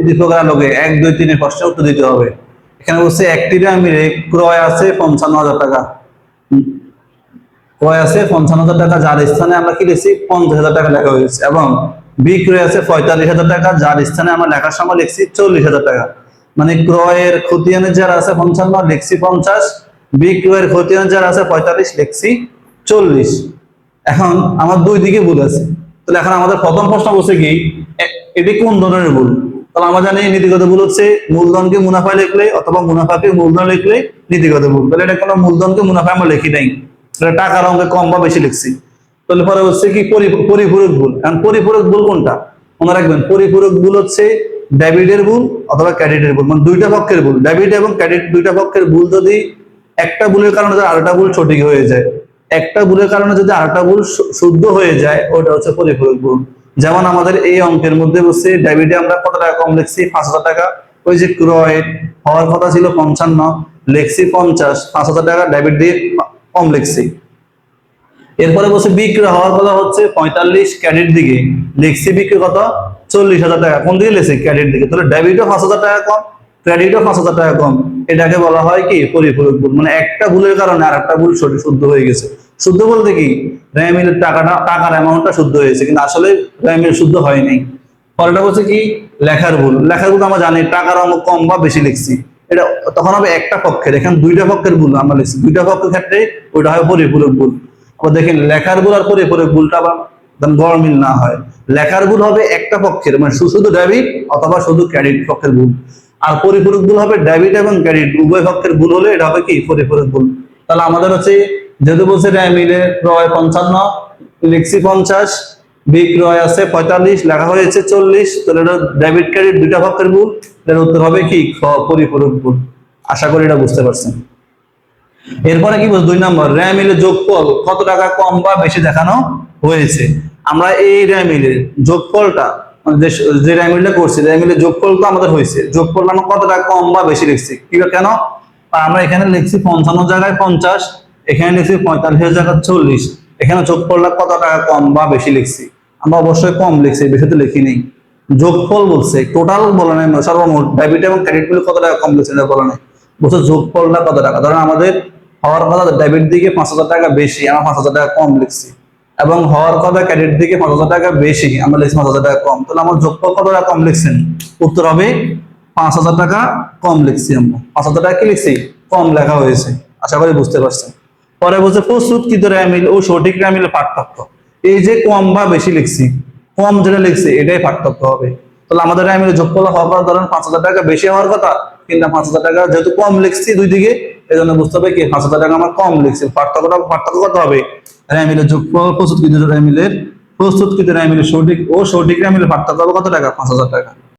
উদ্দীপকের আলোকে 1 2 3 এর প্রশ্নের উত্তর দিতে হবে। এখানে বলছে একটি র্যামিলে ক্রয় আছে 55,000 টাকা, ক্রয় আছে 55,000 টাকা, যার স্থানে আমরা কি লিখছি 50,000 টাকা লেখা হয়েছে, এবং বিক্রয় আছে 45,000 টাকা, যার স্থানে আমরা লেখার সময় লিখছি 40,000 টাকা। মানে ক্রয়ের খতিয়ানে যারা আছে 55 লিখছি 50, বিক্রয়ের খতিয়ানে যারা আছে 45 লিখছি 40। এখন আমার দুই দিকে ভুল আছে, তাহলে এখন আমাদের প্রথম প্রশ্ন বলছে কি এটি কোন ধরনের ভুল। তাহলে আমরা জানি নীতিগত ভুল হচ্ছে মূলধনকে মুনাফা লিখলে অথবা মুনাফাকে মূলধন লিখলে নীতিগত ভুল। তাহলে এটা কোনো মূলধনকে মুনাফা আমরা লিখি নাই, টাকার অঙ্কে কম বা বেশি লিখছি। তাহলে পরে হচ্ছে কি পরিপূরক ভুল। এখন পরিপূরক ভুল কোনটা মনে রাখবেন, পরিপূরক ভুল হচ্ছে ডেবিটের ভুল অথবা ক্রেডিটের ভুল, মানে দুইটা পক্ষের ভুল। ডেবিট এবং ক্রেডিট দুইটা পক্ষের ভুল যদি একটা ভুলের কারণে আরেকটা ভুল সঠিক হয়ে যায়, একটা ভুলের কারণে যদি আরেকটা ভুল শুদ্ধ হয়ে যায়, ওটা হচ্ছে পরিপূরক ভুল। যেমন আমাদের এই অঙ্কের মধ্যে বসে ডেবিটে আমরা কত টাকা কম লিখছি 5,000 টাকা, ওই যে ক্রয় হওয়ার কথা ছিল 55 লিখছি 50, 5,000 টাকা ডেবিট দিয়ে কম লিখছি। এরপরে বলছে বিক্রয় হওয়ার কথা হচ্ছে 45, ক্রেডিট দিকে লিখছি বিক্রি কত 40,000 টাকা, কোন দিকে লিখছি ক্রেডিট দিকে। তাহলে ডেবিটও 5,000 টাকা কম, ক্রেডিটও 5,000 টাকা কম, এটাকে বলা হয় কি পরিপূরক ভুল। মানে একটা ভুলের কারণে আর একটা ভুল শুদ্ধ হয়ে গেছে। শুদ্ধ বলতে কি র্যামিলের টাকার অ্যামাউন্টটা শুদ্ধ হয়েছে, কিন্তু আসলে র্যামিল শুদ্ধ হয় নাই। পরেরটা বলছে কি লেখার ভুল। লেখার ভুল আমরা জানি টাকার অঙ্ক কম বা বেশি লিখছি, এটা তখন হবে একটা পক্ষের, এখানে দুইটা পক্ষের ভুল আমরা লিখছি, দুইটা পক্ষের ক্ষেত্রে ওইটা হয় পরিপূরক ভুল। আবার দেখেন লেখার ভুল আর পরিপূরক ভুলটা আবার গড়মিল না হয়। লেখার ভুল হবে একটা পক্ষের, মানে শুধু ডেবিট অথবা শুধু ক্রেডিট পক্ষের ভুল, আর পরিপূরক ভুল হবে ডেবিট এবং ক্রেডিট উভয় পক্ষের ভুল হলে এটা হবে কি পরিপূরক ভুল। তাহলে আমাদের হচ্ছে যেহেতু বলছে র্যামিলে ক্রয় 55 লিখছি 50, বিক্রয় আছে 45 লেখা হয়েছে 40, তাহলে এটা ডেবিট ক্রেডিট দুইটা পক্ষের ভুল, এর উত্তর হবে কি পরিপূরক ভুল। আশা করি এটা বুঝতে পারছেন। এরপরে কি বলছে 2 নম্বর, র্যামিলের যোগফল কত টাকা কম বা বেশি দেখানো হয়েছে। আমরা এই র্যামিলের যোগফলটা যে র্যামিলটা করছি, র্যামিলের যোগফল তো আমাদের হয়েছে, যোগফল আমরা কত টাকা কম বা বেশি লিখছি কেন, আমরা এখানে লিখছি 55 জায়গায় 50, এখানে লিখছি 45 জায়গায় 40, এখানে যোগফলটা কত টাকা কম বা বেশি লিখছি। আমরা অবশ্যই কম লিখছি, বেশি তো লিখি নেই। যোগফল বলছে, টোটাল বলা নাই, সর্বমোট ডেবিট এবং ক্রেডিট গুলো কত টাকা কম লিখছে এটা বলা নাই, বলছে যোগফলটা কত টাকা। ধরেন আমাদের হওয়ার কথা ডেবিট দিকে 5,000 টাকা বেশি, আমরা 5,000 টাকা কম লিখছি, এবং হওয়ার কথা ক্রেডিট দিকে 5,000 টাকা বেশি, আমরা লিখছি 5,000 টাকা কম। তাহলে আমার যোগফল কত টাকা কম লিখছেন, উত্তর হবে 5,000 টাকা কম লিখছি। আমরা 5,000 টাকা কি লিখছি কম লেখা হয়েছে। আশা করি বুঝতে পারছেন। পরে বলছে প্রস্তুতকৃত র্যামিল ও সঠিক র্যামিলের পার্থক্য। এই যে কম বা বেশি লিখছি, কম যেটা লিখছি এটাই পার্থক্য হবে। তাহলে আমাদের র্যামিলের যোগফল হওয়ার কথা ধরেন 5,000 টাকা বেশি হওয়ার কথা, কিন্তু 5,000 টাকা যেহেতু কম লিখছি দুই দিকে, এই জন্য বুঝতে হবে কি 5,000 টাকা আমরা কম লিখছি। পার্থক্য কত হবে, র্যামিলের যোগফল প্রস্তুতকৃত র্যামিলের সঠিক ও সঠিক র্যামিলের পার্থক্য হবে কত টাকা 5,000 টাকা।